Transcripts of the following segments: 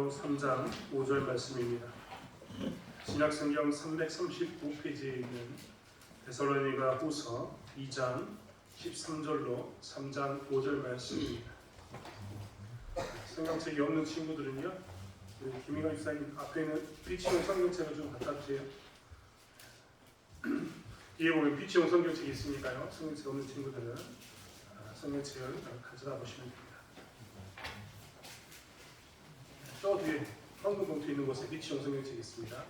베드로 3장 5절 말씀입니다. 신약성경 335페이지에 있는 데살로니가 후서 2장 13절로 3장 5절 말씀입니다. 성경책이 없는 친구들은요, 김희가 입사님 앞에 있는 비치용 성경책을 좀 갖다 주세요. 뒤에 보면 비치용 성경책이 있으니까요, 성경책 없는 친구들은 성경책을 가져다 보시면 됩니다. 저 뒤에 황금 봉투 있는 곳에 비치용 성경책이 있습니다.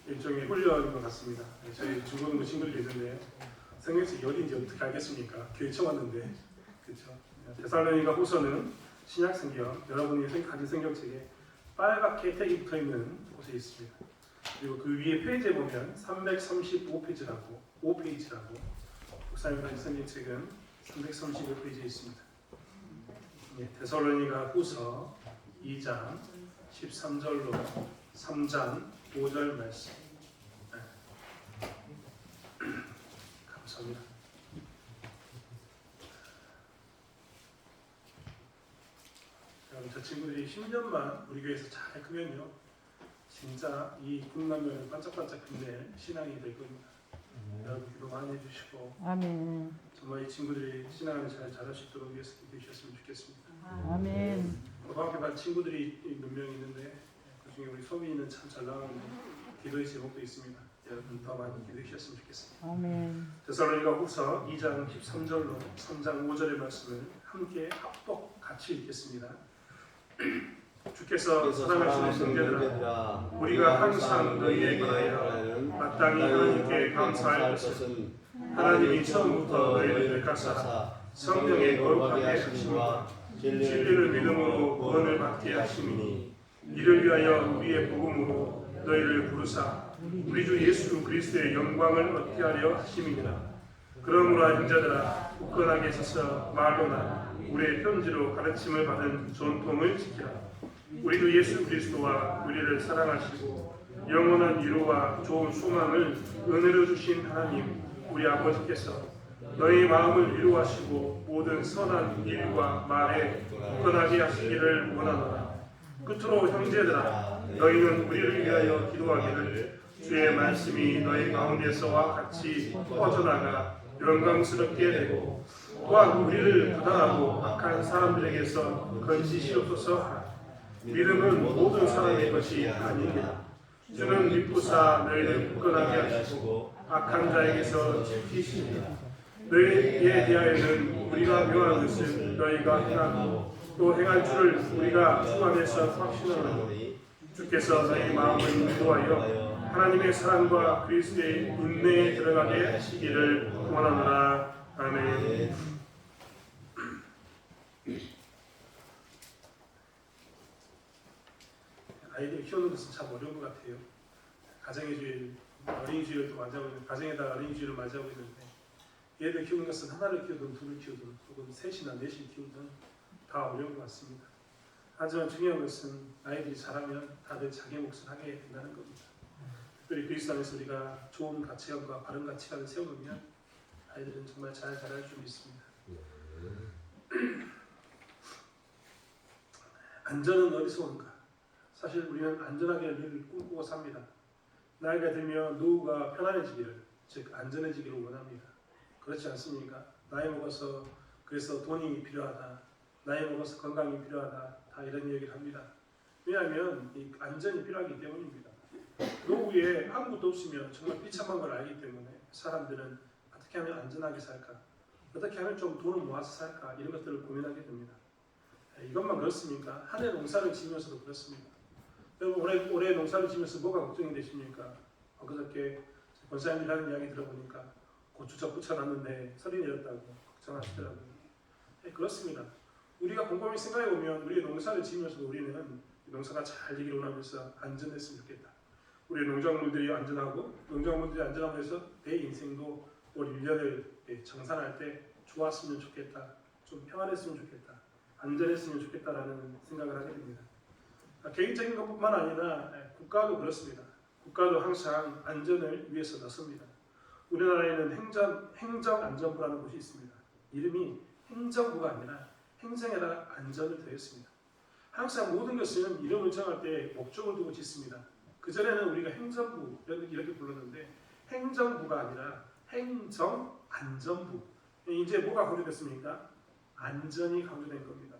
일종의 훈련인 것 같습니다. 저희 중고등부 친구들이 있는데요, 성경책이 어디인지 어떻게 알겠습니까? 교회 처음 왔는데, 그렇죠? 데살로니가 후서는 신약 성경, 여러분이 가진 성경책에 빨갛게 택이 붙어 있는 곳에 있습니다. 그리고 그 위에 페이지에 보면 335페이지라고 5페이지라고 목사님 가진 성경책은 335페이지에 있습니다. 데살로니가 후서 2장 13절로 3장 5절 말씀. 감사합니다. 저 친구들이 10년만 우리 교회에서 잘 크면요, 진짜 이 꿈나무를 반짝반짝 빛낼 신앙이 될 겁니다. 여러분 기도 많이 해주시고, 아멘. 정말 이 친구들이 신앙을 잘 자랄 수 있도록 위해서 기도해 주셨으면 좋겠습니다. 아멘. 고등학교 친구들이 몇 명 있는데 그 중에 우리 소민이는 참 잘 나오는데 기도의 제목도 있습니다. 여러분 더 많이 기도해 주셨으면 좋겠습니다. 아멘. 데살로니가 후서 2장 13절로 3장 5절의 말씀을 함께 합독 같이 읽겠습니다. 주께서 사랑하시는 형제들아, 우리가 항상 너희에 관하여 마땅히 하나님께 감사할 것은 하나님이 처음부터 너희를 택하사 성령의 거룩하게 하심과 진리를 믿음으로 구원을 받게 하심이니, 이를 위하여 우리의 복음으로 너희를 부르사 우리 주 예수 그리스도의 영광을 얻게 하려 하심이니라. 그러므로 형제들아, 굳건하게 서서 말로나 우리의 편지로 가르침을 받은 전통을 지키라. 우리 주 예수 그리스도와 우리를 사랑하시고 영원한 위로와 좋은 소망을 은혜로 주신 하나님 우리 아버지께서 너희 마음을 위로하시고 모든 선한 일과 말에 굳건하게 하시기를 원하노라. 끝으로 형제들아, 너희는 우리를 위하여 기도하기를 주의 말씀이 너희 가운데서와 같이 퍼져나가 영광스럽게 되고, 또한 우리를 부당하고 악한 사람들에게서 건지시옵소서 하라. 믿음은 모든 사람의 것이 아니니라. 주는 믿부사 너희를 굳건하게 하시고 악한 자에게서 지키시니라. 너희에 대하여는 우리가 명한 것을 너희가 행하고 또 행할 줄을 우리가 주 안에서 확신하노니, 주께서 너희 마음을 인도하여 하나님의 사랑과 그리스도의 인내에 들어가게 하시기를 원하노라. 아멘. 아이들 키우는 것은 참 어려운 것 같아요. 가정의 주일, 어린이 주일을 또 맞이하고 있는, 가정에다 어린이 주일을 맞이하고 있는데, 얘들 키우는 것은 하나를 키우든 둘을 키우든 혹은 셋이나 넷을 키우든 다 어려운 것 같습니다. 하지만 중요한 것은 아이들이 자라면 다들 자기 몫을 하게 된다는 겁니다. 특별히 그리스도 안에서 우리가 좋은 가치관과 바른 가치관을 세워놓으면 아이들은 정말 잘 자랄 줄 믿습니다. 안전은 어디서 오는가? 사실 우리는 안전하게 늘 꿈꾸고 삽니다. 나이가 들면 노후가 편안해지기를, 즉 안전해지기를 원합니다. 그렇지 않습니까? 나이 먹어서 그래서 돈이 필요하다, 나이 먹어서 건강이 필요하다, 다 이런 얘기를 합니다. 왜냐하면 이 안전이 필요하기 때문입니다. 노후에 아무것도 없으면 정말 비참한 걸 알기 때문에 사람들은 어떻게 하면 안전하게 살까, 어떻게 하면 좀 돈을 모아서 살까, 이런 것들을 고민하게 됩니다. 이것만 그렇습니까? 한 해 농사를 지으면서도 그렇습니다. 여러분 올해 농사를 지으면서 뭐가 걱정이 되십니까? 그저께 권사님이 하는 이야기 들어보니까 고추장 붙여놨는데 설이 내렸다고 걱정하시더라고요. 그렇습니다. 우리가 곰곰이 생각해보면 우리 농사를 지으면서도 우리는 농사가 잘 되기를 원하면서 안전했으면 좋겠다. 우리 농작물들이 안전하고 농작물들이 안전하면서 내 인생도 올 1년을 정산할 때 좋았으면 좋겠다. 좀 평안했으면 좋겠다. 안전했으면 좋겠다라는 생각을 하게 됩니다. 개인적인 것뿐만 아니라 국가도 그렇습니다. 국가도 항상 안전을 위해서 넣습니다. 우리나라에는 행정안전부라는 곳이 있습니다. 이름이 행정부가 아니라 행정에다 안전을 더했습니다. 항상 모든 것은 이름을 정할 때 목적을 두고 짓습니다. 그전에는 우리가 행정부 이렇게 불렀는데 행정부가 아니라 행정안전부. 이제 뭐가 강조됐습니까? 안전이 강조된 겁니다.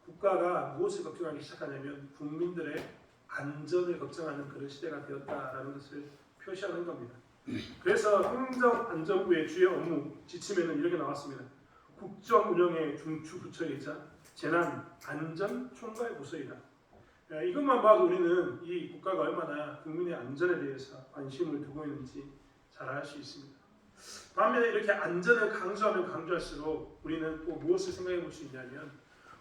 국가가 무엇을 걱정하기 시작하냐면 국민들의 안전을 걱정하는 그런 시대가 되었다라는 것을 표시하는 겁니다. 그래서 행정안전부의 주요 업무 지침에는 이렇게 나왔습니다. 국정운영의 중추부처이자 재난안전총괄 부서이다. 이것만 봐도 우리는 이 국가가 얼마나 국민의 안전에 대해서 관심을 두고 있는지 잘 알 수 있습니다. 반면에 이렇게 안전을 강조하면 강조할수록 우리는 또 무엇을 생각해 볼 수 있냐면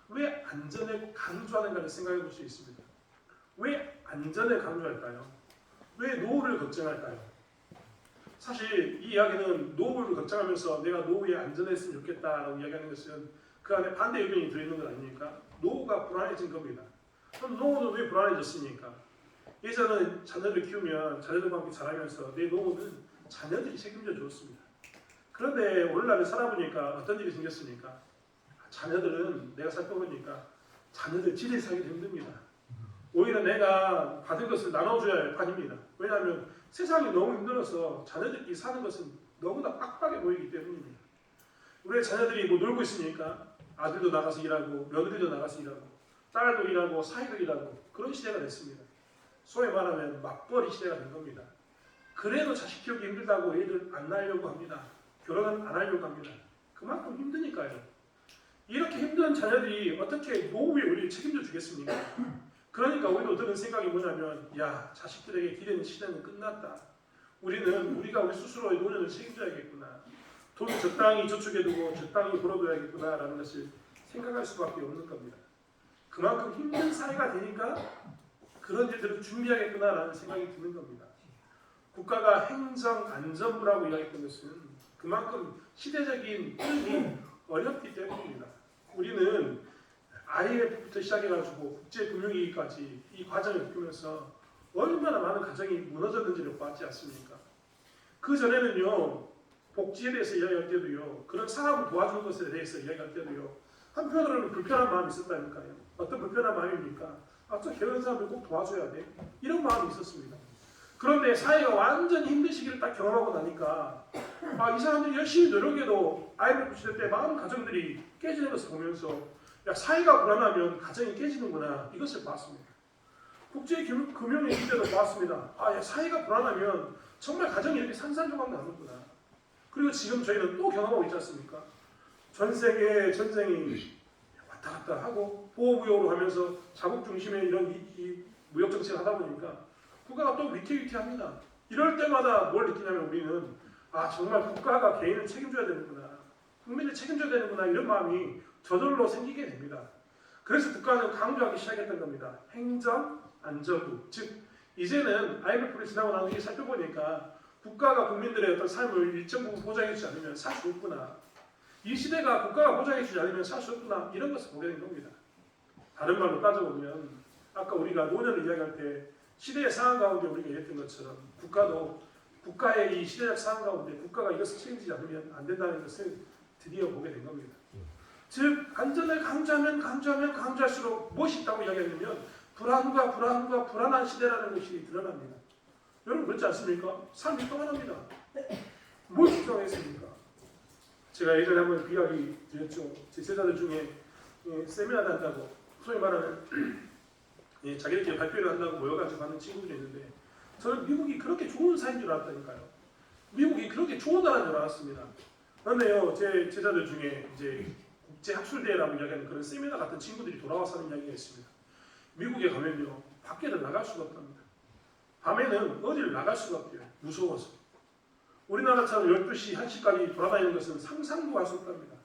왜 안전을 강조하는가를 생각해 볼 수 있습니다. 왜 안전을 강조할까요? 왜 노후를 걱정할까요? 사실 이 이야기는 노후를 걱정하면서 내가 노후에 안전했으면 좋겠다라고 이야기하는 것은 그 안에 반대 의견이 들어있는 것 아닙니까? 노후가 불안해진 겁니다. 그럼 노후는 왜 불안해졌습니까? 예전에 자녀를 키우면 자녀들과 함께 자라면서 내 노후는 자녀들이 책임져 주었습니다. 그런데 오늘날을 살아보니까 어떤 일이 생겼습니까? 자녀들은 내가 살펴보니까 자녀들 지들이 살기도 힘듭니다. 오히려 내가 받은 것을 나눠줘야 할 판입니다. 왜냐하면 세상이 너무 힘들어서 자녀들끼리 사는 것은 너무나 빡빡해 보이기 때문입니다. 우리 자녀들이 뭐 놀고 있으니까 아들도 나가서 일하고 며느리도 나가서 일하고 딸도 일하고 사위도 일하고 그런 시대가 됐습니다. 소위 말하면 맞벌이 시대가 된 겁니다. 그래도 자식 키우기 힘들다고 애들 안 낳으려고 합니다. 결혼은 안 하려고 합니다. 그만큼 힘드니까요. 이렇게 힘든 자녀들이 어떻게 노후에 우리를 책임져 주겠습니까? 그러니까 우리도 드는 생각이 뭐냐면 야 자식들에게 기대는 시대는 끝났다. 우리가 우리 스스로의 노년을 책임져야겠구나. 돈을 적당히 저축해두고 적당히 벌어둬야겠구나 라는 것을 생각할 수밖에 없는 겁니다. 그만큼 힘든 사회가 되니까 그런 일들을 준비하겠구나 라는 생각이 드는 겁니다. 국가가 행정안전부라고 이야기했던 것은 그만큼 시대적인 흐름이 어렵기 때문입니다. 우리는 IMF부터 시작해가지고 국제금융위기까지 이 과정을 겪으면서 얼마나 많은 가정이 무너졌는지를 봤지 않습니까? 그 전에는요 복지에 대해서 이야기할 때도요 그런 사람을 도와주는 것에 대해서 이야기할 때도요 한편으로는 불편한 마음이 있었다니까요. 어떤 불편한 마음입니까? 저 게으른 사람을 꼭 도와줘야 돼 이런 마음이 있었습니다. 그런데 사회가 완전히 힘든 시기를 딱 경험하고 나니까 이 사람들이 열심히 노력해도 IMF 시대 때 많은 가정들이 깨지는 것을 보면서 사회가 불안하면 가정이 깨지는구나 이것을 봤습니다. 국제금융의 시대도 봤습니다. 사회가 불안하면 정말 가정이 이렇게 산산조각 나는구나. 그리고 지금 저희는 또 경험하고 있지 않습니까? 전 세계 전쟁이 왔다 갔다 하고 보호무역으로 하면서 자국 중심의 이런 이 무역 정책을 하다 보니까 국가가 또 위태위태합니다. 이럴 때마다 뭘 느끼냐면 우리는 정말 국가가 개인을 책임져야 되는구나. 국민을 책임져야 되는구나 이런 마음이 저절로 생기게 됩니다. 그래서 국가는 강조하기 시작했던 겁니다. 행정안전부. 즉 이제는 IMF를 지나고 나서 이게 살펴보니까 국가가 국민들의 어떤 삶을 일정 부분 보장해주지 않으면 살 수 없구나. 이 시대가 국가가 보장해주지 않으면 살 수 없구나. 이런 것을 보게 된 겁니다. 다른 말로 따져보면 아까 우리가 노년을 이야기할 때 시대의 상황 가운데 우리가 얘기했던 것처럼 국가도 국가의 이 시대적 상황 가운데 국가가 이것을 책임지지 않으면 안 된다는 것을 드디어 보게 된 겁니다. 즉 안전을 강조할수록 무엇이 있다고 이야기하냐면 불안한 시대라는 것이 드러납니다. 여러분 그렇지 않습니까? 삶이 평안합니다. 뭘 걱정하겠습니까? 제가 예전에 한번 그 이야기 드렸죠. 제 제자들 중에 세미나를 한다고 소위 말하는 자기들끼리 발표를 한다고 모여가지고 하는 친구들이 있는데 저는 미국이 그렇게 좋은 사회인 줄 알았다니까요. 미국이 그렇게 좋은 나라인 줄 알았습니다. 그런데요, 제 제자들 중에 이제 국제학술대회라고 이야기하는 그런 세미나 같은 친구들이 돌아와서 하는 이야기가 있습니다. 미국에 가면요, 밖에를 나갈 수가 없답니다. 밤에는 어디를 나갈 수가 없대요. 무서워서. 우리나라처럼 12시, 1시까지 돌아다니는 것은 상상도 할 수 없답니다.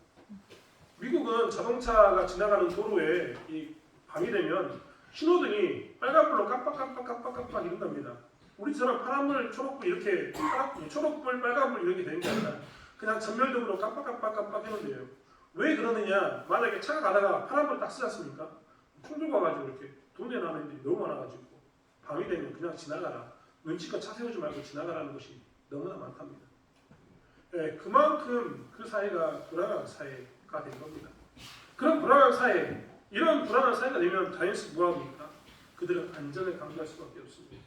미국은 자동차가 지나가는 도로에 이 밤이 되면 신호등이 빨간불로 깜빡깜빡 이런답니다. 우리처럼 파란불, 초록불 이렇게 초록불, 빨간불 이런 게 되는 게 아니라 그냥 전멸적으로 깜빡깜빡 해놓는데요. 왜 그러느냐? 만약에 차가 가다가 파란불 딱 쓰지 않습니까? 충돌 가가지고 이렇게 돈내 나는 애들이 너무 많아가지고 밤이 되면 그냥 지나가라. 눈치껏 차 세우지 말고 지나가라는 것이 너무나 많답니다. 그만큼 그 사회가 불안한 사회가 된 겁니다. 그런 불안한 사회, 이런 불안한 사회가 되면 자연스럽게 뭐합니까? 그들은 안전을 강조할 수밖에 없습니다.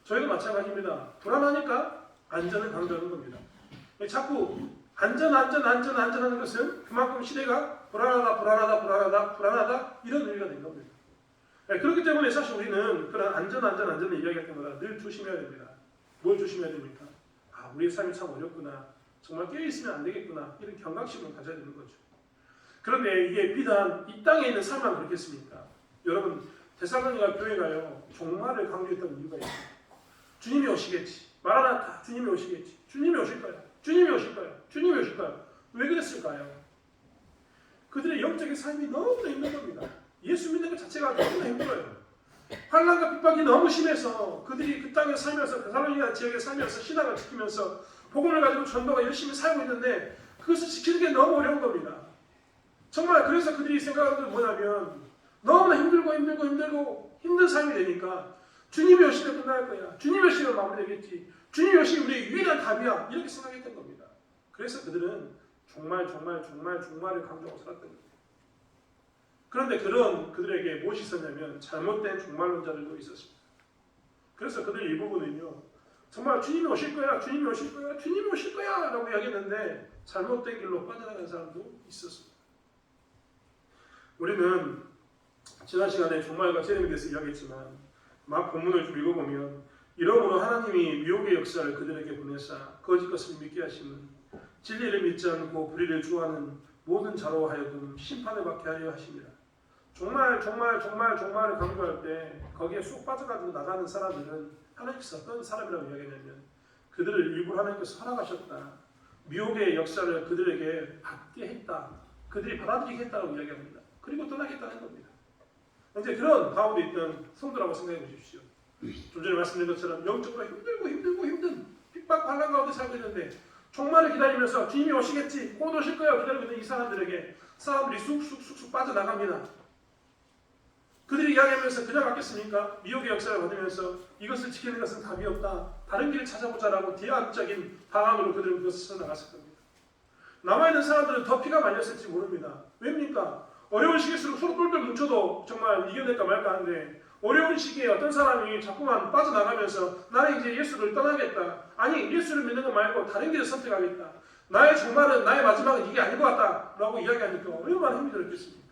저희도 마찬가지입니다. 불안하니까 안전을 강조하는 겁니다. 자꾸 안전하는 것은 그만큼 시대가 불안하다 이런 의미가 된 겁니다. 그렇기 때문에 사실 우리는 그런 안전을 이야기할 때마다 늘 조심해야 됩니다. 뭘 조심해야 됩니까? 우리의 삶이 참 어렵구나. 정말 깨어있으면 안 되겠구나. 이런 경각심을 가져야 되는 거죠. 그런데 이게 비단 이 땅에 있는 삶만 그렇겠습니까? 여러분, 데살로니가 교회가요, 종말을 강조했던 이유가 있어요. 주님이 오시겠지. 마라나타, 주님이 오시겠지. 주님이 오실 거야. 주님이 오실 거야. 주님이 오실 거야. 왜 그랬을까요? 그들의 영적인 삶이 너무나 힘든 겁니다. 예수 믿는 것 자체가 너무나 힘들어요. 환난과 핍박이 너무 심해서 그들이 그 땅에 살면서 데살로니가 지역에 살면서 신앙을 지키면서 복음을 가지고 전도가 열심히 살고 있는데 그것을 지키는 게 너무 어려운 겁니다. 정말 그래서 그들이 생각하는 건 뭐냐면 너무나 힘들고 힘든 삶이 되니까 주님이 오시면 끝날 거야. 주님이 오시면 마무리되겠지. 주님이 오시면 우리의 유일한 답이야. 이렇게 생각했던 겁니다. 그래서 그들은 종말을 강조하고 살았던 겁니다. 그런데 그런 그들에게 무엇이 있었냐면 잘못된 종말론자들도 있었습니다. 그래서 그들 일부분은요, 정말 주님이 오실 거야 라고 이야기했는데 잘못된 길로 빠져나간 사람도 있었습니다. 우리는 지난 시간에 종말과 재림에 대해서 이야기했지만 막 본문을 좀 읽어보면 이러므로 하나님이 미혹의 역사를 그들에게 보내사 거짓 것을 믿게 하시는 진리를 믿지 않고 불의를 좋아하는 모든 자로 하여금 심판을 받게 하려 하십니다. 종말을 강조할 때 거기에 쏙 빠져가지고 나가는 사람들은 하나님께서 어떤 사람이라고 이야기하냐면 그들을 일부러 하나님께서 허락하셨다. 미혹의 역사를 그들에게 받게 했다. 그들이 받아들이게 했다고 이야기합니다. 그리고 떠나겠다는 겁니다. 이제 그런 가운데 있던 성도라고 생각해 보십시오. 좀 전에 말씀드린 것처럼 영적으로 힘든 핍박 환난 가운데 살고 있는데 종말을 기다리면서 주님이 오시겠지, 곧 오실 거예요 기다리고 있는 이 사람들에게 사람들이 쑥쑥 빠져나갑니다. 그들이 이야기하면서 그냥 갔겠습니까? 미혹의 역사를 받으면서 이것을 지키는 것은 답이 없다. 다른 길을 찾아보자라고 대안적인 방안으로 그들은 그것을 나갔을 겁니다. 남아있는 사람들은 더 피가 말렸을지 모릅니다. 왜입니까? 어려운 시기일수록 서로 똘똘 뭉쳐도 정말 이겨낼까 말까 하는데 어려운 시기에 어떤 사람이 자꾸만 빠져나가면서 나는 이제 예수를 떠나겠다. 아니 예수를 믿는 거 말고 다른 길을 선택하겠다. 나의 종말은 나의 마지막은 이게 아닌 것 같다 라고 이야기하니까 얼마나 힘이 들었겠습니까?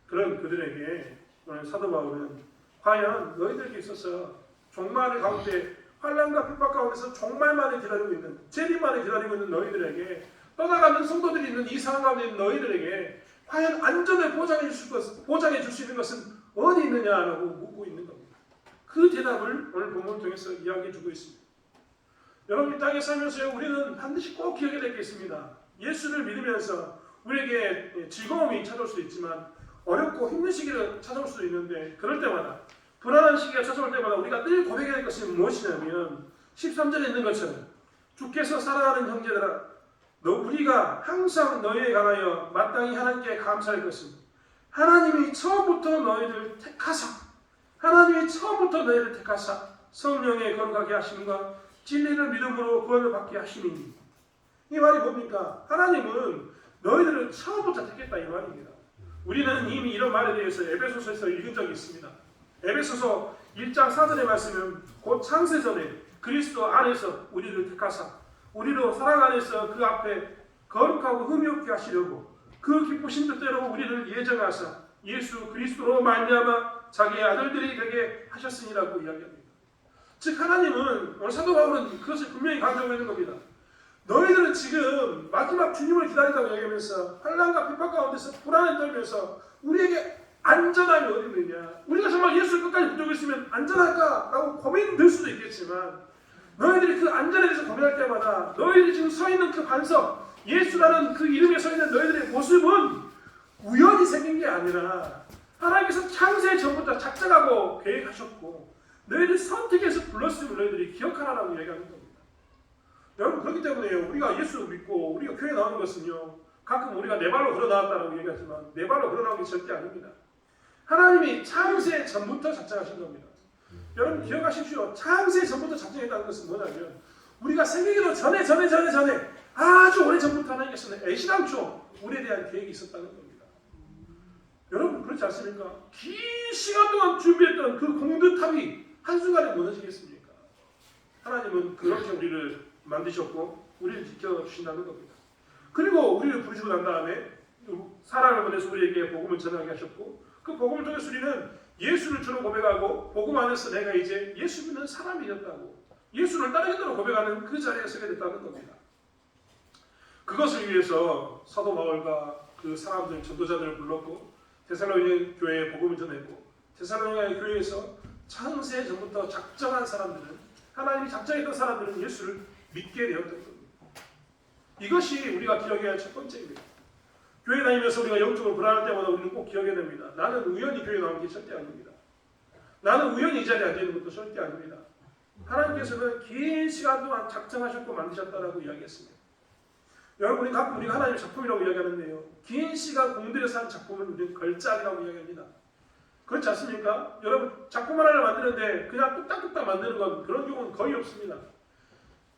그런 그들에게 오늘 사도 바울은 과연 너희들에게 있어서 종말의 가운데 환난과 핍박 가운데서 종말만을 기다리고 있는 재림만을 기다리고 있는 너희들에게 떠나가는 성도들이 있는 이 상황 가운데 있는 너희들에게 과연 안전을 보장해 줄 수 있는 것은 어디 있느냐라고 묻고 있는 겁니다. 그 대답을 오늘 본문을 통해서 이야기해 주고 있습니다. 여러분 이 땅에 살면서요 우리는 반드시 꼭 기억해야 될 게 있습니다. 예수를 믿으면서 우리에게 즐거움이 찾아올 수도 있지만 어렵고 힘든 시기를 찾아올 수도 있는데 그럴 때마다 불안한 시기가 찾아올 때마다 우리가 늘 고백해야 될 것이 무엇이냐면 13절에 있는 것처럼 주께서 사랑하는 형제들아 우리가 항상 너희에 관하여 마땅히 하나님께 감사할 것은 하나님이 처음부터 너희를 택하사 성령의 거룩하게 하심과 진리를 믿음으로 구원을 받게 하심이니 이 말이 뭡니까? 하나님은 너희들을 처음부터 택했다 이 말입니다. 우리는 이미 이런 말에 대해서 에베소서에서 읽은 적이 있습니다. 에베소서 1장 4절의 말씀은 곧 창세전에 그리스도 안에서 우리를 택하사 우리로 사랑 안에서 그 앞에 거룩하고 흠이 없게 하시려고 그 기쁘신 뜻대로 우리를 예정하사 예수 그리스도로 말미암아 자기의 아들들이 되게 하셨으니라고 이야기합니다. 즉 하나님은 오늘 사도 바울은 그것을 분명히 강조하고 있는 겁니다. 너희들은 지금 마지막 주님을 기다린다고 이야기하면서 환난과 핍박 가운데서 불안에 떨면서 우리에게 안전함이 어디 있느냐 우리가 정말 예수를 끝까지 붙들고 있으면 안전할까라고 고민될 수도 있겠지만 너희들이 그 안전에 대해서 고민할 때마다 너희들이 지금 서 있는 그 반석 예수라는 그 이름에 서 있는 너희들의 모습은 우연히 생긴 게 아니라 하나님께서 창세 전부터 작정하고 계획하셨고 너희들 선택해서 불렀으면 너희들이 기억하라고 얘기하는 겁니다. 여러분 그렇기 때문에 우리가 예수를 믿고 우리가 교회에 나오는 것은요 가끔 우리가 내 발로 걸어 나왔다고 얘기하지만 내 발로 걸어 나온 게 절대 아닙니다. 하나님이 창세 전부터 작정하신 겁니다. 여러분 기억하십시오. 창세 전부터 작정했다는 것은 뭐냐면 우리가 생기기도 전에 아주 오래전부터 하나님께서는 애시당초 우리에 대한 계획이 있었다는 겁니다. 여러분 그렇지 않습니까? 긴 시간 동안 준비했던 그 공든탑이 한순간에 무너지겠습니까? 하나님은 그렇게 우리를 만드셨고 우리를 지켜주신다는 겁니다. 그리고 우리를 부르시고 난 다음에 사랑을 보내서 우리에게 복음을 전하게 하셨고 그 복음을 통해서 우리는 예수를 주로 고백하고 복음 안에서 내가 이제 예수 믿는 사람이 되었다고 예수를 따르겠다고 고백하는 그 자리에 서게 됐다는 겁니다. 그것을 위해서 사도 바울과 그 사람들 전도자들을 불렀고 데살로니가 교회에 복음을 전했고 데살로니가 교회에서 창세 전부터 작정한 사람들은 하나님이 작정했던 사람들은 예수를 믿게 되었던 겁니다. 이것이 우리가 기억해야 할 첫 번째입니다. 교회 다니면서 우리가 영적으로 불안할 때마다 우리는 꼭 기억해야 됩니다. 나는 우연히 교회 나온 게 절대 아닙니다. 나는 우연히 이 자리에 앉아있는 것도 절대 아닙니다. 하나님께서는 긴 시간 동안 작정하셨고 만드셨다라고 이야기했습니다. 여러분 우리 가끔 우리가 하나님의 작품이라고 이야기하는데요. 긴 시간 공들여서 한 작품을 우리는 걸작이라고 이야기합니다. 그렇지 않습니까? 여러분 작품 하나를 만드는데 그냥 뚝딱뚝딱 만드는 건 그런 경우는 거의 없습니다.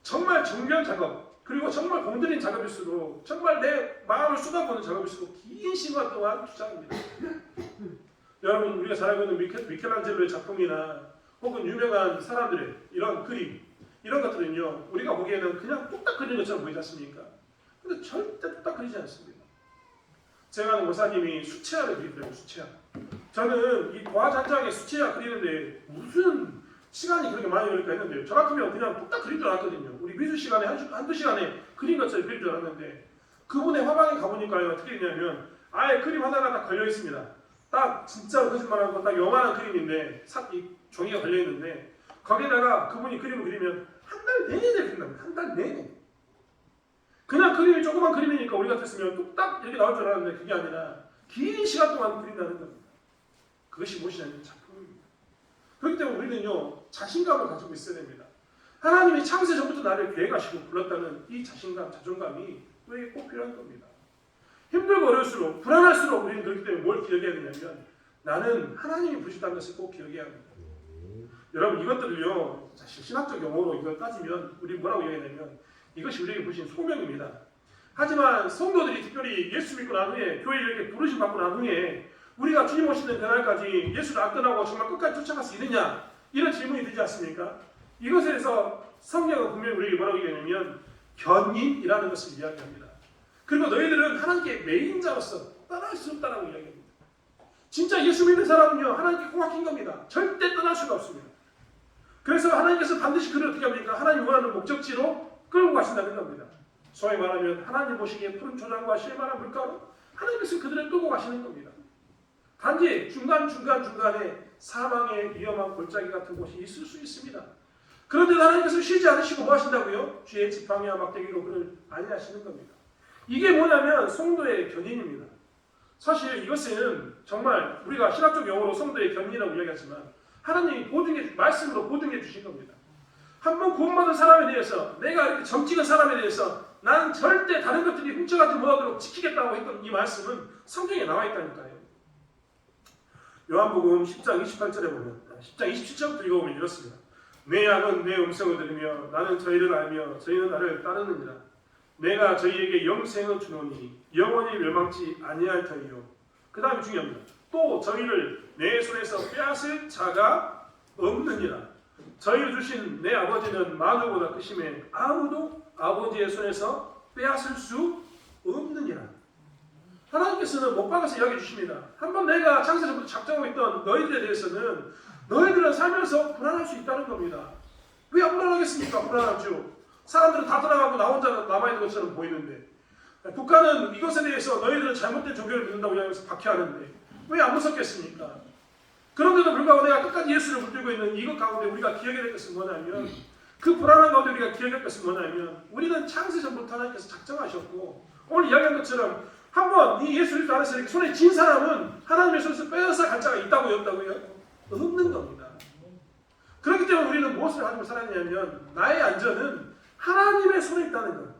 정말 정교한 작업 그리고 정말 공들인 작업일수록 정말 내 마음을 쏟아부는 작업일수록 긴 시간 동안 투자합니다. 여러분 우리가 잘 알고 있는 미켈란젤로의 작품이나 혹은 유명한 사람들의 이런 그림 이런 것들은요 우리가 보기에는 그냥 뚝딱 그리는 것처럼 보이지 않습니까? 근데 절대 뚝딱 그리지 않습니다. 제가 아는 목사님이 수채화를 그리더라고요. 수채화. 저는 이 도화잔장에 수채화 그리는데 무슨 시간이 그렇게 많이 걸릴까 했는데요. 저 같으면 그냥 뚝딱 그릴 줄 알았거든요. 우리 미술 시간에 한두 시간에 그린 것처럼 그릴 줄 알았는데 그분의 화방에 가보니까요. 어떻게 되냐면 아예 그림 하나가 딱 걸려 있습니다. 딱 진짜로 거짓말하는 건 딱 요만한 그림인데 이 종이가 걸려 있는데 거기다가 그분이 그림을 그리면 한 달 내내 그린답니다. 한 달 내내. 그냥 그림이 조그만 그림이니까 우리 같았으면 뚝딱 이렇게 나올 줄 알았는데 그게 아니라 긴 시간 동안 그린다는 겁니다. 그것이 무엇이냐면 작품입니다. 그렇기 때문에 우리는요 자신감을 가지고 있어야 됩니다. 하나님이 창세 전부터 나를 계획하시고 불렀다는 이 자신감, 자존감이 우리에게 꼭 필요한 겁니다. 힘들고 어려울수록 불안할수록 우리는 그렇기 때문에 뭘 기억해야 되냐면 나는 하나님이 부르셨다는 것을 꼭 기억해야 합니다. 여러분 이것들을요 사실 신학적 용어로 이걸 따지면 우리 뭐라고 이야기하냐면 이것이 우리에게 부르신 소명입니다. 하지만 성도들이 특별히 예수 믿고 난 후에 교회에 이렇게 부르심 받고 난 후에 우리가 주님 오시는 그날까지 예수를 안 떠나고 정말 끝까지 쫓아갈 수 있느냐 이런 질문이 되지 않습니까? 이것에 대해서 성경은 분명히 우리에게 뭐라고 얘기하냐면 견인이라는 것을 이야기합니다. 그리고 너희들은 하나님께 매인자로서 떠날 수 없다라고 이야기합니다. 진짜 예수 믿는 사람은요 하나님께 꼭 맡긴 겁니다. 절대 떠날 수가 없습니다. 그래서 하나님께서 반드시 그를 어떻게 합니까? 하나님 원하는 목적지로 끌고 가신다는 겁니다. 소위 말하면 하나님 보시기에 푸른 초장과 실만한 물가로 하나님께서 그들을 끌고 가시는 겁니다. 단지 중간중간에 사망의 위험한 골짜기 같은 곳이 있을 수 있습니다. 그런데 하나님께서 쉬지 않으시고 뭐 하신다고요? 쥐의 지팡이와 막대기로 그를 안위하시는 겁니다. 이게 뭐냐면 성도의 견인입니다. 사실 이것은 정말 우리가 신학적 용어로 성도의 견인이라고 이야기하지만 하나님이 말씀으로 보증해 주신 겁니다. 한번 구원받은 사람에 대해서 내가 이렇게 점찍은 사람에 대해서 나는 절대 다른 것들이 훔쳐가지 못하도록 지키겠다고 했던 이 말씀은 성경에 나와 있다니까요. 요한복음 10장 28절에 보면 10장 27절부터 읽어보면 이렇습니다. 내 양은 내 음성을 들으며 나는 저희를 알며 저희는 나를 따르느니라. 내가 저희에게 영생을 주노니 영원히 멸망치 아니할 터이요. 그 다음에 중요합니다. 또 저희를 내 손에서 빼앗을 자가 없느니라. 저희를 주신 내 아버지는 만우보다 크심에 아무도 아버지의 손에서 빼앗을 수 없느니라. 하나님께서는 못 박아서 이야기해 주십니다. 한번 내가 창세전부터 작정하고 있던 너희들에 대해서는 너희들은 살면서 불안할 수 있다는 겁니다. 왜 안 불안하겠습니까? 불안하죠. 사람들은 다 떠나가고 나 혼자 남아있는 것처럼 보이는데 북한은 이것에 대해서 너희들은 잘못된 종교를 믿는다고 이야기해서 박해하는데 왜 안 무섭겠습니까? 그런데도 불구하고 내가 끝까지 예수를 붙들고 있는 이것 가운데 우리가 기억해야 될 것은 뭐냐면 그 불안한 가운데 우리가 기억해야 될 것은 뭐냐면 우리는 창세전부터 하나님께서 작정하셨고 오늘 이야기한 것처럼 한번 이 예수 그리스도 안에서 이렇게 손에 쥔 사람은 하나님의 손에서 빼앗아 갈 자가 있다고요? 없다고요? 없는 겁니다. 그렇기 때문에 우리는 무엇을 가지고 살았냐면 나의 안전은 하나님의 손에 있다는 것.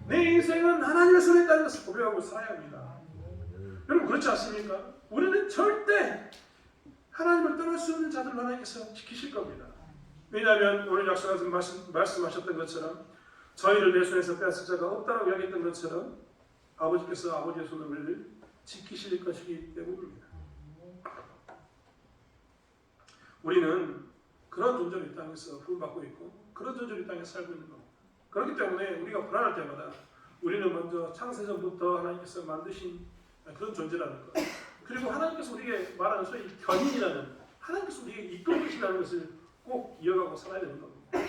내 인생은 하나님의 손에 있다는 것을 고백하고 살아야 합니다. 여러분 그렇지 않습니까? 우리는 절대 하나님을 떠날 수 없는 자들을 하나님께서 지키실 겁니다. 왜냐하면 오늘 약속하신 말씀하셨던 것처럼 저희를 내 손에서 빼앗을 자가 없다라고 이야기했던 것처럼 아버지께서 아버지의 손을 우리를 지키실 것이기 때문입니다. 우리는 그런 존재로 이 땅에서 부름받고 있고 그런 존재로 이 땅에 살고 있는 겁니다. 그렇기 때문에 우리가 불안할 때마다 우리는 먼저 창세전부터 하나님께서 만드신 그런 존재라는 것, 그리고 하나님께서 우리에게 말하는 소위 견인이라는, 하나님께서 우리에게 이끌으시라는 것을 꼭 이어가고 살아야 되는 겁니다.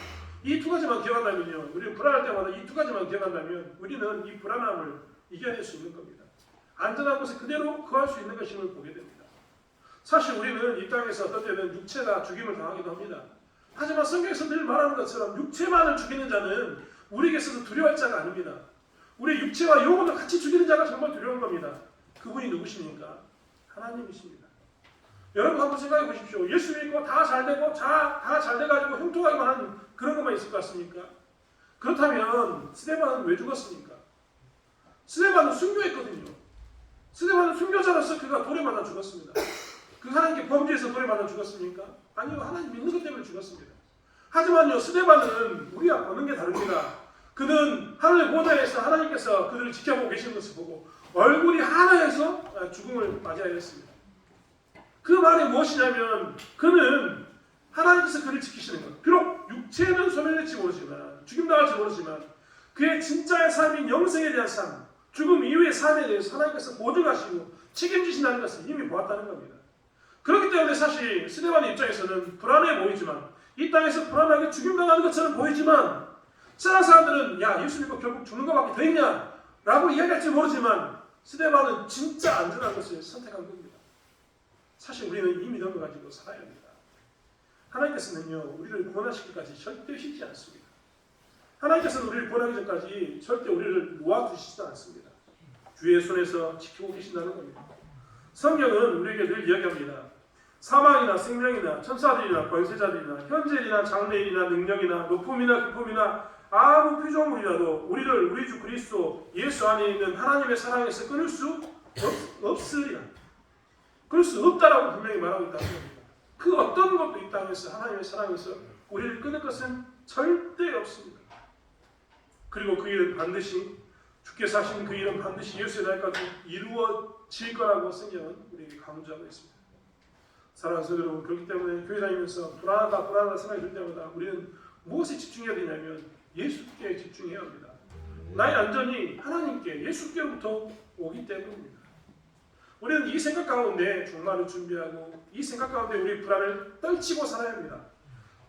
이 두 가지만 기억한다면요, 우리는 불안할 때마다 이 두 가지만 기억한다면 우리는 이 불안함을 이겨낼 수 있는 겁니다. 안전한 곳에 그대로 거할 수 있는 것임을 보게 됩니다. 사실 우리는 이 땅에서 어떤 때는 육체가 죽임을 당하기도 합니다. 하지만 성경에서 늘 말하는 것처럼 육체만을 죽이는 자는 우리에게서도 두려워할 자가 아닙니다. 우리 육체와 영혼을 같이 죽이는 자가 정말 두려운 겁니다. 그분이 누구십니까? 하나님이십니다. 여러분 한번 생각해 보십시오. 예수 믿고 다 잘되고 다 잘돼가지고 형통하기만 하는 그런 것만 있을 것 같습니까? 그렇다면 스데반은 왜 죽었습니까? 스데반은 순교했거든요. 스데반은 순교자로서 그가 돌에 맞아 죽었습니다. 그 하나님께 범죄해서 돌에 맞아 죽었습니까? 아니요, 하나님 믿는 것 때문에 죽었습니다. 하지만요, 스데반은 우리가 보는 게 다릅니다. 그는 하늘의 보좌에서 하나님께서 그들을 지켜보고 계시는 것을 보고 얼굴이 하나해서 죽음을 맞이하였습니다. 그 말이 무엇이냐면 그는 하나님께서 그를 지키시는 것, 비록 육체는 소멸될지 모르지만, 죽임당할지 모르지만 그의 진짜의 삶인 영생에 대한 삶, 죽음 이후의 삶에 대해서 하나님께서 보증하시고 책임지신다는 것을 이미 보았다는 겁니다. 그렇기 때문에 사실 스데반의 입장에서는 불안해 보이지만, 이 땅에서 불안하게 죽임당하는 것처럼 보이지만, 세상 사람들은 야, 예수 믿고 결국 죽는 것밖에 더 있냐? 라고 이야기할지 모르지만 스데반은 진짜 안전한 것을 선택한 겁니다. 사실 우리는 이 믿음을 가지고 살아야 합니다. 하나님께서는요, 우리를 구원하시기까지 절대 쉬지 않습니다. 하나님께서는 우리를 구원하기 전까지 절대 우리를 놓아두시지도 않습니다. 주의 손에서 지키고 계신다는 겁니다. 성경은 우리에게 늘 이야기합니다. 사망이나 생명이나 천사들이나 권세자들이나 현재이나 장래이나 능력이나 높음이나 깊음이나 아무 피조물이라도 우리를 우리 주 그리스도 예수 안에 있는 하나님의 사랑에서 끊을 수 없으리라. 그럴 수 없다라고 분명히 말하고 있다는 겁니다. 그 어떤 것도 이 땅에서 하나님의 사랑에서 우리를 끊을 것은 절대 없습니다. 그리고 그 일은 반드시 주께서 하신 그 일은 반드시 예수의 날까지 이루어질 거라고 성경은 우리에게 강조하고 있습니다. 사랑하는 성도 여러분, 그렇기 때문에 교회 다니면서 불안하다 생각이 들 때마다 우리는 무엇에 집중해야 되냐면 예수께 집중해야 합니다. 나의 안전이 하나님께 예수께로부터 오기 때문입니다. 우리는 이 생각 가운데 종말을 준비하고 이 생각 가운데 우리 불안을 떨치고 살아야 합니다.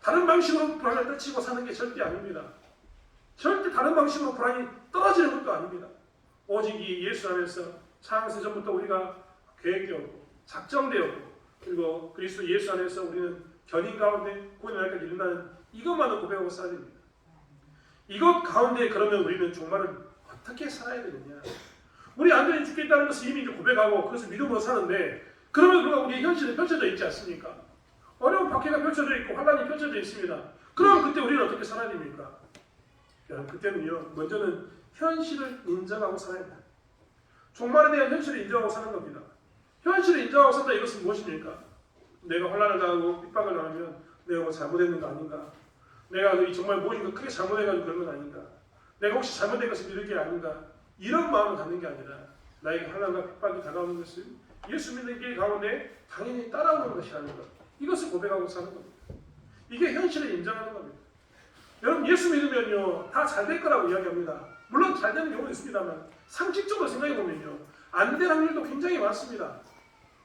다른 방식으로 불안을 떨치고 사는 게 절대 아닙니다. 절대 다른 방식으로 불안이 떨어지는 것도 아닙니다. 오직 이 예수 안에서 창세전부터 우리가 계획되었고 작정되었고, 그리고 그리스도 예수 안에서 우리는 견인 가운데 구원의 날까지 이른다는 이것만을 고백하고 살아야 됩니다. 이것 가운데 그러면 우리는 종말을 어떻게 살아야 되느냐? 우리 안전이 죽겠다는 것을 이미 고백하고 그것을 믿음으로 사는데, 그러면 그가 우리의 현실에 펼쳐져 있지 않습니까? 어려운 박해가 펼쳐져 있고 환난이 펼쳐져 있습니다. 그러면 그때 우리는 어떻게 살아야 됩니까? 여러분, 그때는요, 먼저는 현실을 인정하고 살아야 합니다. 종말에 대한 현실을 인정하고 사는 겁니다. 현실을 인정하고 산다, 이것은 무엇입니까? 내가 환난을 당하고 핍박을 당하면 내가 뭐 잘못했는 거 아닌가? 내가 정말 무엇인가 크게 잘못해가지고 그런 건 아닌가? 내가 혹시 잘못된 것을 믿을 게 아닌가? 이런 마음을 갖는 게 아니라 나에게 환난과 핍박이 다가오는 것을 예수 믿는 길 가운데 당연히 따라오는 것이라는 것, 이것을 고백하고 사는 겁니다. 이게 현실을 인정하는 겁니다. 여러분, 예수 믿으면요 다 잘 될 거라고 이야기합니다. 물론 잘 되는 경우도 있습니다만 상식적으로 생각해 보면요 안 될 확률도 굉장히 많습니다.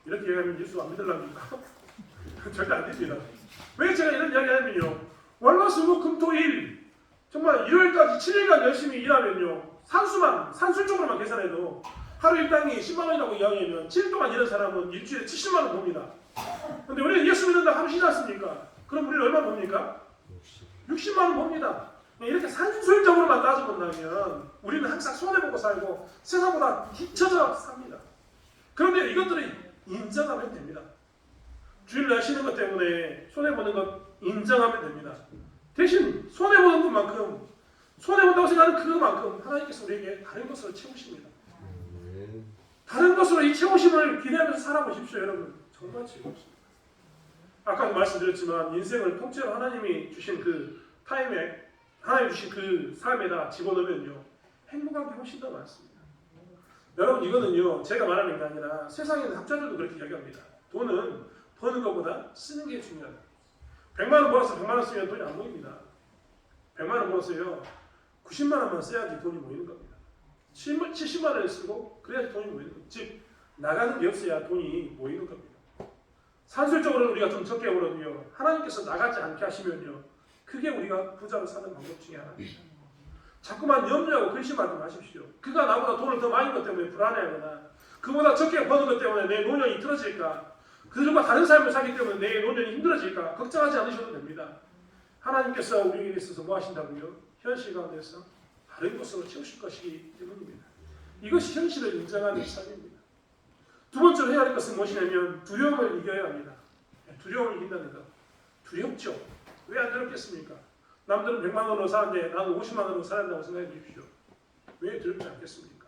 이렇게 얘기하면 예수 안 믿으랍니까? 절대 안 됩니다. 왜 제가 이런 이야기 하냐면요, 월화수목금토일 정말 일요일까지 7일간 열심히 일하면요, 산술적으로만 계산해도 하루 일당이 10만 원이라고 이야기하면 7일 동안 일한 사람은 일주일에 70만 원 봅니다. 근데 우리는 예수 믿는다 하루 쉬지 않습니까? 그럼 우리는 얼마 봅니까? 60만 원 봅니다. 이렇게 산술적으로만 따져본다면 우리는 항상 손해보고 살고 세상보다 뒤처져 삽니다. 그런데 이것들을 인정하면 됩니다. 주일날 쉬는 것 때문에 손해보는 것 인정하면 됩니다. 대신 손해보는 것만큼, 손해본다고 생각하는 그만큼 하나님께서 우리에게 다른 것으로 채우십니다. 다른 것으로 이 채우심을 기대하면서 살아보십시오. 여러분, 정말 즐겁습니다. 아까도 말씀드렸지만 인생을 통째로 하나님이 주신 그 타임에 하나님 주신 그 삶에다 집어넣으면요 행복한 게 훨씬 더 많습니다. 여러분 이거는요 제가 말하는 게 아니라 세상에 있는 학자들도 그렇게 이야기합니다. 돈은 버는 것보다 쓰는 게 중요하다. 100만 원 벌어서 100만 원 쓰면 돈이 안 모입니다. 100만 원 벌었어요. 90만 원만 써야지 돈이 모이는 겁니다. 70만 원을 쓰고 그래야지 돈이 모이는 겁니다. 즉 나가는 게 없어야 돈이 모이는 겁니다. 산술적으로 우리가 좀 적게 벌어도요 하나님께서 나가지 않게 하시면요 그게 우리가 부자로 사는 방법 중에 하나입니다. 자꾸만 염려하고 근심하지 마십시오. 그가 나보다 돈을 더 많이 것 때문에 불안해하거나 그보다 적게 버는 것 때문에 내 노년이 틀어질까 그들과 다른 삶을 살기 때문에 내 노년이 힘들어질까 걱정하지 않으셔도 됩니다. 하나님께서 우리에게 있어서 뭐 하신다고요? 현실 가운데서 다른 것으로 채우실 것이기 때문입니다. 이것이 현실을 인정하는 삶입니다. 두 번째로 해야 할 것은 무엇이냐면 두려움을 이겨야 합니다. 두려움을 이긴다는 것. 두렵죠. 왜 안 두렵겠습니까? 남들은 100만 원으로 사는데 나는 50만 원으로 살아야 한다고 생각해 주십시오. 왜 두렵지 않겠습니까?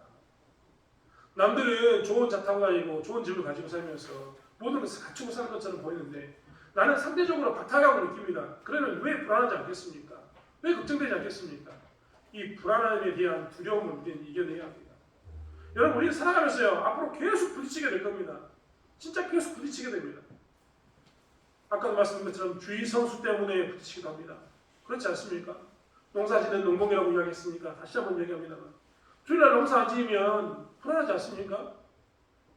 남들은 좋은 차 타고 다니고 좋은 집을 가지고 살면서 모든 것을 갖추고 사는 것처럼 보이는데 나는 상대적으로 박탈감을 느낍니다. 그러면 왜 불안하지 않겠습니까? 왜 걱정되지 않겠습니까? 이 불안함에 대한 두려움을 우리는 이겨내야 합니다. 여러분 우리는 살아가면서요 앞으로 계속 부딪히게 될 겁니다. 진짜 계속 부딪히게 됩니다. 아까도 말씀드린 것처럼 주의 성수 때문에 부딪히기도 합니다. 그렇지 않습니까? 농사짓는 농공이라고 이야기했으니까 다시 한번 얘기합니다만 주일날 농사 안 지으면 불안하지 않습니까?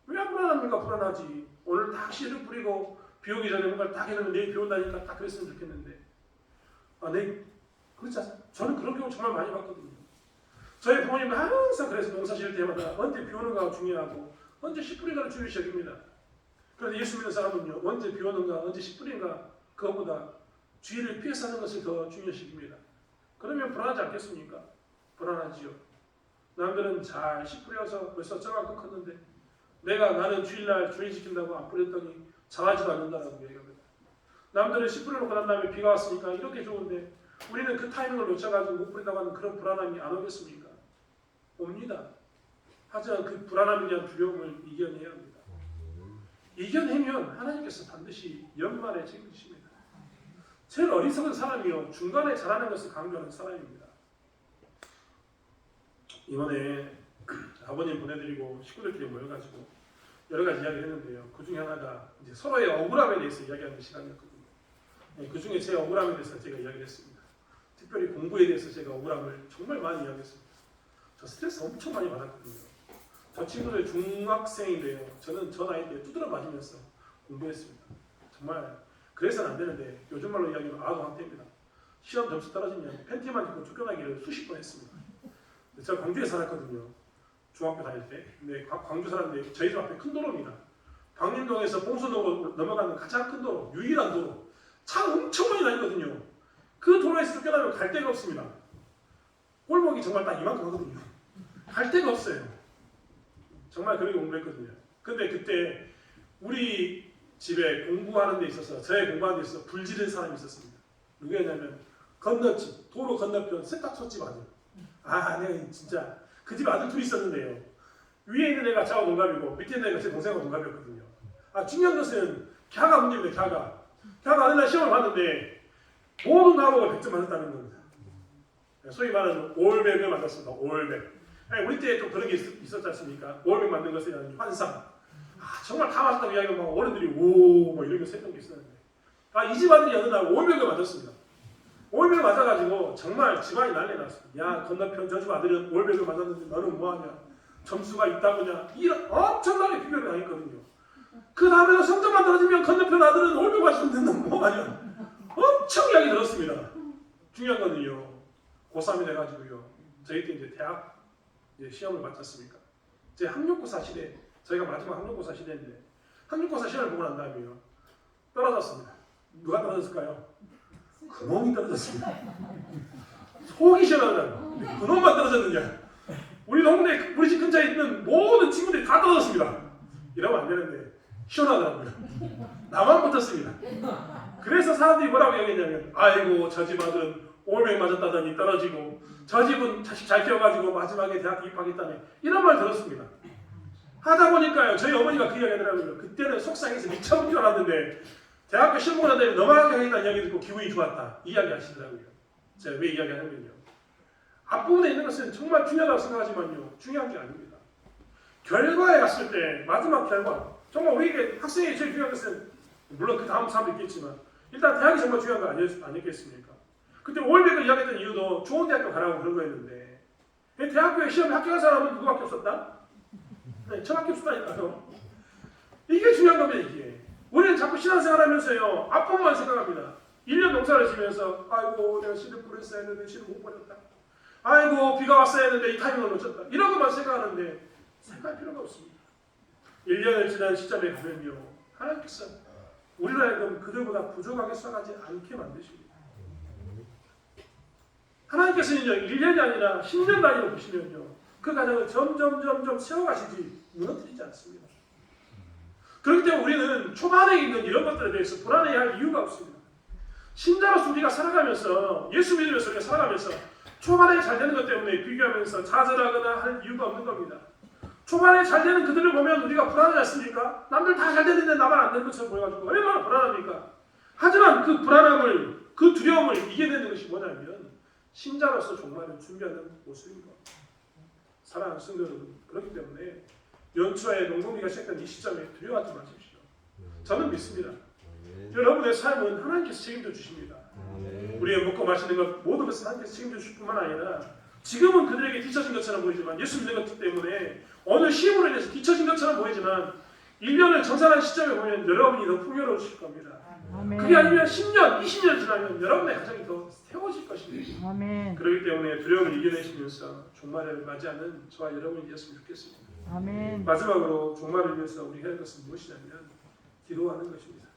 왜 안 불안합니까? 불안하지. 오늘 딱 씨를 뿌리고 비 오기 전에 뭔가를 딱 해놓으면 내일 비 온다니까 딱 그랬으면 좋겠는데 그렇지 않습니까? 저는 그런 경우 정말 많이 봤거든요. 저희 부모님은 항상 그래서 농사 지을 때마다 언제 비 오는가가 중요하고 언제 씨 뿌리가를 중요시 여깁니다. 그런데 예수 믿는 사람은요 언제 비 오는가 언제 씨 뿌린가 그것보다 주의를 피해서 하는 것을 더 중요시 여깁니다. 그러면 불안하지 않겠습니까? 불안하지요. 남들은 잘 씨 뿌려서 벌써 쪄갖고 컸는데 나는 주일날 주의 지킨다고 안 뿌렸더니 자라지도 않는다라고 얘기합니다. 남들은 씨 뿌려놓고 난 다음에 비가 왔으니까 이렇게 좋은데 우리는 그 타이밍을 놓쳐가지고 못 뿌린다고 하는 그런 불안함이 안 오겠습니까? 옵니다. 하지만 그 불안함에 대한 두려움을 이겨내야 합니다. 이겨내면 하나님께서 반드시 연말에 책임지십니다. 제일 어리석은 사람이요 중간에 잘하는 것을 강조하는 사람입니다. 이번에 아버님 보내드리고 식구들끼리 모여가지고 여러 가지 이야기를 했는데요. 그 중에 하나가 이제 서로의 억울함에 대해서 이야기하는 시간이었거든요. 그 중에 제 억울함에 대해서 제가 이야기를 했습니다. 특별히 공부에 대해서 제가 억울함을 정말 많이 이야기했습니다. 저 스트레스 엄청 많이 받았거든요. 저 친구들 중학생인데요. 저는 저 나이 때 두드러 맞으면서 공부했습니다. 정말 그래서는 안 되는데 요즘 말로 이야기하면 아동학대입니다. 시험 점수 떨어지면 팬티만 입고 쫓겨나기를 수십 번 했습니다. 제가 광주에 살았거든요. 중학교 다닐 때. 근데 광주 사람인데 저희 집 앞에 큰 도로입니다. 방림동에서 봉수도로 넘어가는 가장 큰 도로, 유일한 도로. 차 엄청 많이 다니거든요. 그 도로에서 쫓겨나면 갈 데가 없습니다. 골목이 정말 딱 이만큼 하거든요. 갈 데가 없어요. 정말 그렇게 공부했거든요. 근데 그때 우리 집에 공부하는 데 있어서 저의 공부하는 데 있어서 불지른 사람이 있었습니다. 누구였냐면 건너집, 도로 건너편 세탁소집 아들. 내가 진짜 그 집 아들 둘이 있었는데요. 위에 있는 애가 저하고 동갑이고 밑에 있는 애가 제 동생하고 동갑이었거든요. 중요한 것은 걔가 문제입니다. 걔가 어느 날 시험을 봤는데 모든 과목을 100점 맞았다는 겁니다. 소위 말하는 올백을 맞았습니다. 올백. 우리 때 좀 그런 게 있었지 않습니까? 올백 맞는 것에 대한 환상. 정말 다 맞았다고 이야기하면 막 어른들이 뭐 이런 거 생각이 있었는데 이 집 아들이 어느 날 올백을 맞았습니다. 올백을 맞아가지고 정말 집안이 난리 났습니다. 야 건너편 저 집 아들은 올백을 맞았는데 너는 뭐하냐? 점수가 있다고냐? 이런 엄청나게 비교를 당했거든요. 그 다음에도 성적만 떨어지면 건너편 아들은 올백 맞았는데 너는 뭐하냐? 엄청 이야기 들었습니다. 중요한 거는요. 고3이 돼가지고요. 저희 때 이제 대학 시험을 마쳤습니까? 제 학력고사 시대, 저희가 마지막 학력고사 시대인데 학력고사 시험을 보고 난 다음에요. 떨어졌습니다. 누가 떨어졌을까요? 그놈이 떨어졌습니다. 속이 시원하더라고요. 그놈만 떨어졌느냐? 우리 동네, 우리 집 근처에 있는 모든 친구들이 다 떨어졌습니다. 이러면 안 되는데 시원하더라고요. 나만 붙었습니다. 그래서 사람들이 뭐라고 얘기했냐면 아이고 저 집 아들은 올백 맞았다더니 떨어지고 저 집은 자식 잘 키워가지고 마지막에 대학 입학했다네 이런 말 들었습니다. 하다 보니까요 저희 어머니가 그 이야기 하더라고요. 그때는 속상해서 미쳐본 줄 알았는데 대학교 시험 보고 난 다음에 넘어가게 하겠다는 이야기 듣고 기분이 좋았다. 이 이야기 하시더라고요. 제가 왜 이야기하냐면요. 앞부분에 있는 것은 정말 중요하다고 생각하지만요. 중요한 게 아닙니다. 결과에 갔을 때 마지막 결과 정말 우리에게 학생이 제일 중요한 것은 물론 그 다음 사람도 있겠지만 일단 대학이 정말 중요한 거 아니겠습니까? 그때 올백을 이야기했던 이유도 좋은 대학교 가라고 그런 거였는데 대학교에 시험에 합격한 사람은 누구밖에 없었다? 네, 저밖에 없었다니까요. 이게 중요한 겁니다. 이게 우리는 자꾸 신앙생활 하면서요 앞부분만 생각합니다. 1년 농사를 지면서 아이고 내가 씨를 뿌렸어야 했는데 씨를 못 뿌렸다. 아이고 비가 왔어야 했는데 이 타이밍을 놓쳤다. 이런 것만 생각하는데 생각할 필요가 없습니다. 1년을 지난 시점에 가면요 하나님께서 우리를 하여금 그들보다 부족하게 써가지 않게 만드십니다. 하나님께서는요 1년이 아니라 10년 단위로 보시면요 그 가정을 점점 세워가시지 무너뜨리지 않습니다. 그렇기 때문에 우리는 초반에 있는 이런 것들에 대해서 불안해할 이유가 없습니다. 신자로서 우리가 살아가면서 예수 믿으면서 우리가 살아가면서 초반에 잘 되는 것 때문에 비교하면서 좌절하거나 할 이유가 없는 겁니다. 초반에 잘 되는 그들을 보면 우리가 불안하지 않습니까? 남들 다 잘 되는데 나만 안 되는 것처럼 보여가지고 얼마나 불안합니까? 하지만 그 불안함을 그 두려움을 이겨내는 것이 뭐냐면 신자로서 종말을 준비하는 모습인 겁니다. 사랑하는 성도 여러분, 그렇기 때문에 연초에 농번기가 시작된 이 시점에 두려워하지 마십시오. 저는 믿습니다. 여러분의 삶은 하나님께서 책임져 주십니다. 우리의 먹고 마시는 것 모든 것은 하나님께서 책임져 주실 뿐만 아니라 지금은 그들에게 뒤처진 것처럼 보이지만 예수 믿는 것 때문에 어느 시험으로 인해서 뒤처진 것처럼 보이지만 1년을 정산한 시점에 보면 여러분이 더 풍요로우실 겁니다. 아멘. 그게 아니면 10년, 20년 지나면 여러분의 가정이 더 세워질 것입니다. 아멘. 그렇기 때문에 두려움을 이겨내시면서 종말을 맞이하는 저와 여러분이 되었으면 좋겠습니다. 아멘. 마지막으로 종말을 위해서 우리가 할 것은 무엇이냐면 기도하는 것입니다.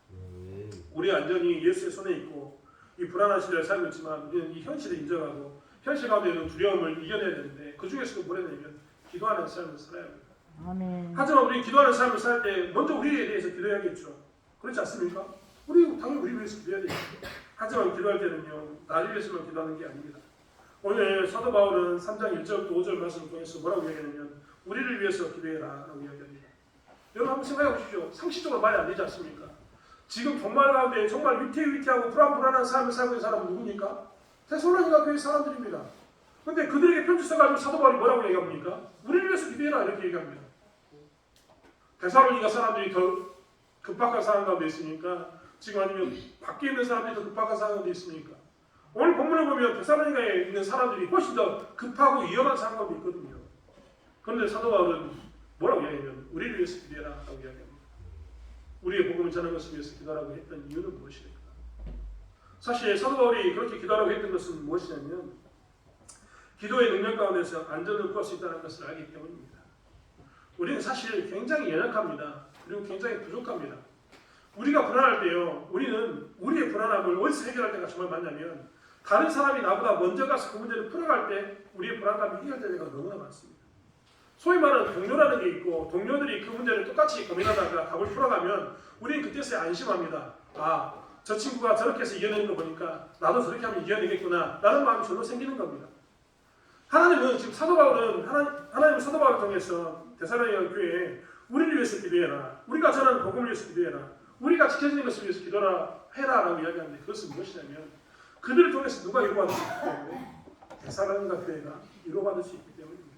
우리 안전이 예수의 손에 있고 이 불안한 시대를 살고 있지만 우리는 이 현실을 인정하고 현실 가운데 있는 두려움을 이겨내야 되는데 그 중에서도 뭐냐면 기도하는 삶을 살아야 합니다. 아멘. 하지만 우리 기도하는 삶을 살 때 먼저 우리에 대해서 기도해야겠죠. 그렇지 않습니까? 당연히 우리 위해서 기도해야 되죠. 하지만 기도할 때는요 나를 위해서만 기도하는 게 아닙니다. 오늘 사도 바울은 3장 1절부터 5절 말씀을 통해서 뭐라고 이야기하냐면 우리를 위해서 기도해라 라고 이야기합니다. 여러분 한번 생각해 보십시오. 상식적으로 말이 안 되지 않습니까? 지금 종말 가운데 정말 위태위태하고 불안한 삶을 살고 있는 사람은 누굽니까? 데살로니가 교회 사람들입니다. 그런데 그들에게 편지 써가지고 사도 바울이 뭐라고 얘기합니까? 우리를 위해서 기도해라 이렇게 얘기합니다. 데살로니가 사람들이 더 급박한 상황 가운데 있으니까 지금 아니면 밖에 있는 사람들이 더 급박한 상황 가운데 있으니까 오늘 본문을 보면 데살로니가에 있는 사람들이 훨씬 더 급하고 위험한 상황 가운데 있거든요. 그런데 사도 바울은 뭐라고 이야기하냐면 우리를 위해서 기도해라 라고 이야기합니다. 우리의 복음을 전하는 것을 위해서 기도하라고 했던 이유는 무엇일까? 사실 사도 바울이 그렇게 기도하라고 했던 것은 무엇이냐면 기도의 능력 가운데서 안전을 구할 수 있다는 것을 알기 때문입니다. 우리는 사실 굉장히 연약합니다. 그리고 굉장히 부족합니다. 우리가 불안할 때요, 우리는 우리의 불안함을 어디서 해결할 때가 정말 많냐면 다른 사람이 나보다 먼저 가서 그 문제를 풀어갈 때 우리의 불안감이 해결될 때가 너무나 많습니다. 소위 말하는 동료라는 게 있고 동료들이 그 문제를 똑같이 고민하다가 답을 풀어가면 우리는 그때서야 안심합니다. 아, 저 친구가 저렇게 해서 이겨내는 거 보니까 나도 저렇게 하면 이겨내겠구나 라는 마음이 절로 생기는 겁니다. 하나님은 지금 사도 바울은 하나님은 사도 바울을 통해서 데살로니가 교회에 우리를 위해서 기도해라. 우리가 전하는 복음을 위해서 기도해라. 우리가 지켜지는 것을 위해서 기도라 해라 라고 이야기하는데 그것은 무엇이냐면 그들을 통해서 누가 위로받을 수 있기 때문에 데살로니가 교회가 위로받을 수 있기 때문입니다.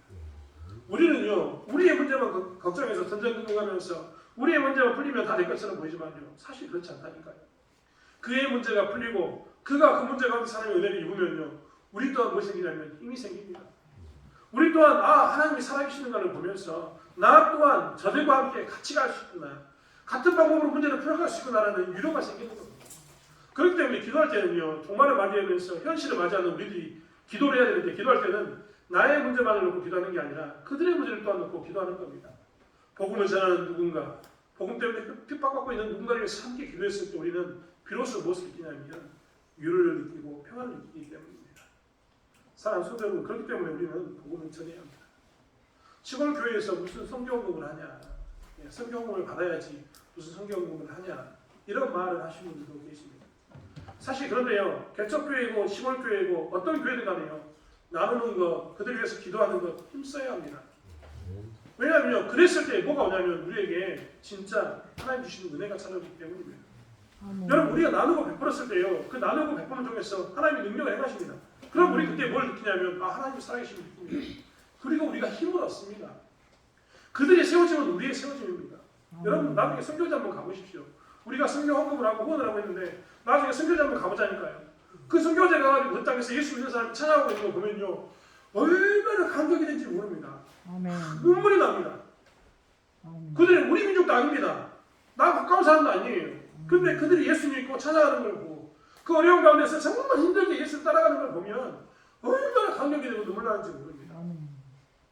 우리는요 우리의 문제만 걱정해서 전전긍긍하면서 우리의 문제만 풀리면 다 될 것처럼 보이지만요 사실 그렇지 않다니까요. 그의 문제가 풀리고 그가 그 문제 가운데 사람의 은혜를 입으면요 우리 또한 무엇이 생기냐면 힘이 생깁니다. 우리 또한 하나님이 살아계시는가를 보면서 나 또한 저들과 함께 같이 갈 수 있구나, 같은 방법으로 문제를 풀어갈 수 있구나라는 위로가 생기는 겁니다. 그렇기 때문에 기도할 때는요 종말을 맞이하면서 현실을 맞이하는 우리들이 기도를 해야 되는데 기도할 때는 나의 문제만을 놓고 기도하는 게 아니라 그들의 문제를 또한 놓고 기도하는 겁니다. 복음을 전하는 누군가, 복음 때문에 핍박받고 있는 누군가를 위해서 함께 기도했을 때 우리는 비로소 무엇을 느끼냐면 위로를 느끼고 평안을 느끼기 때문입니다. 사랑하는 성도 여러분, 그렇기 때문에 우리는 복음을 전해야 합니다. 시골 교회에서 무슨 성경공부를 하냐, 성경공부를 받아야지 무슨 성경공부를 하냐 이런 말을 하시는 분들도 계십니다. 사실 그런데요 개척교회이고 시골교회이고 어떤 교회든 간에요 나누는 것, 그들을 위해서 기도하는 것 힘써야 합니다. 왜냐하면 그랬을 때 뭐가 오냐면 우리에게 진짜 하나님 주시는 은혜가 찾아오기 때문입니다. 여러분 우리가 나누고 베풀었을 때요. 그 나누고 베푸는 중에서 하나님의 능력을 행하십니다. 그럼 우리 그때 뭘 느끼냐면 하나님 살아계신 느낌입니다. 그리고 우리가 힘을 얻습니다. 그들의 세워짐은 우리의 세워짐입니다. 여러분 나중에 선교제 한번 가보십시오. 우리가 선교 헌금을 하고 후원을 하고 있는데 나중에 선교제 한번 가보자니까요. 그 선교제 가가지고 그 땅에서 예수 믿는 사람이 찬양하고 있는 거 보면요. 얼마나 감격이 된지 모릅니다. 눈물이 납니다. 그들은 우리 민족도 아닙니다. 나 가까운 사람도 아니에요. 근데 그들이 예수 믿고 찬양하는 걸 보고 그 어려운 가운데서 정말 힘들게 예수 따라가는 걸 보면 얼마나 감격이 되고 눈물 나는지 모릅니다.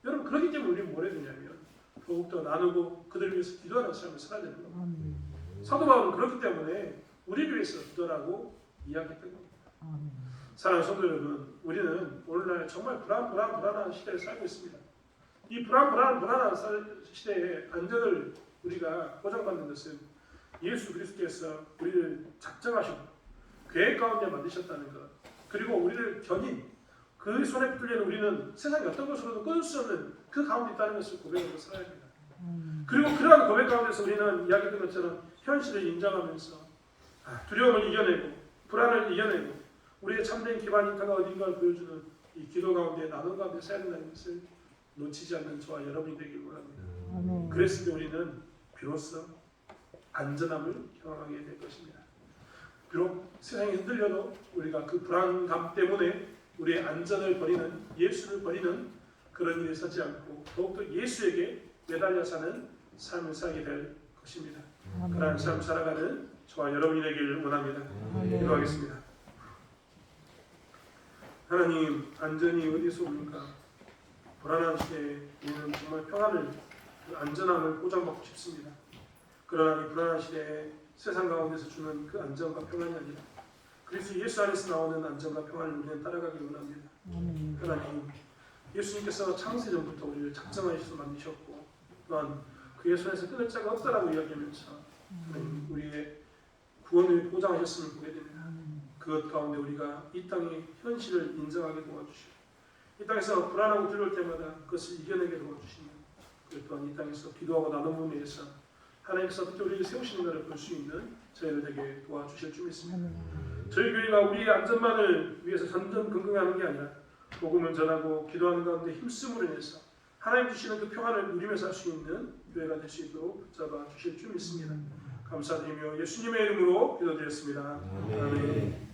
여러분 그렇기 때문에 우리는 뭘 해야 되냐면 더욱더 나누고 그들을 위해서 기도하는 삶을 살아야 되는 겁니다. 사도 바울은 그렇기 때문에 우리를 위해서 기도하라고 이야기했던 겁니다. 사랑하는 성도 여러분, 우리는 오늘날 정말 불안한 시대를 살고 있습니다. 이 불안한 시대에 안전을 우리가 보장받는 것은 예수 그리스도께서 우리를 작정하시고 계획 가운데 만드셨다는 것, 그리고 우리를 견인 그 손에 붙들려 우리는 세상의 어떤 것으로도 끊을 수 없는 그 가운데 있다는 것을 고백하고 살아야 합니다. 그리고 그러한 고백 가운데서 우리는 이야기했던 것처럼 현실을 인정하면서 두려움을 이겨내고 불안을 이겨내고 우리의 참된 기반 인가가 어딘가를 보여주는 이 기도 가운데 나눔 가운데 써야 된다는 것을 놓치지 않는 저와 여러분이 되길 원합니다. 그랬을 때 우리는 비로소 안전함을 경험하게 될 것입니다. 비록 세상이 흔들려도 우리가 그 불안감 때문에 우리의 안전을 버리는 예수를 버리는 그런 일에 서지 않고 더욱더 예수에게 매달려 사는 삶을 살게 될 것입니다. 그러한 삶 살아가는 저와 여러분이 되길 원합니다. 기도하겠습니다. 하나님, 안전이 어디서 옵니까? 불안한 시대에 우리는 정말 평안을, 안전함을 보장받고 싶습니다. 그러나 이 불안한 시대에 세상 가운데서 주는 그 안전과 평안이 아니라 그리스도 예수 안에서 나오는 안전과 평안을 우리는 따라가길 원합니다. 하나님, 예수님께서 창세전부터 우리를 작정하셔서 만드셨고 또한 그의 손에서 끊을 자가 없다라고 이야기하면서 하나님, 우리의 구원을 보장하셨음을 보게 됩니다. 그것 가운데 우리가 이 땅의 현실을 인정하게 도와주시고 이 땅에서 불안하고 두려울 때마다 그것을 이겨내게 도와주시며 그리고 또한 이 땅에서 기도하고 나눔을 위해서 하나님께서 어떻게 우리를 세우시는 것을 볼 수 있는 저희들에게 도와주실 줄 믿습니다. 저희 교회가 우리의 안전만을 위해서 전전긍긍하는 게 아니라 복음을 전하고 기도하는 가운데 힘쓰므로 인해서 하나님 주시는 그 평안을 누리면서 할 수 있는 교회가 될 수 있도록 붙잡아 주실 줄 믿습니다. 감사드리며 예수님의 이름으로 기도드렸습니다. 아멘.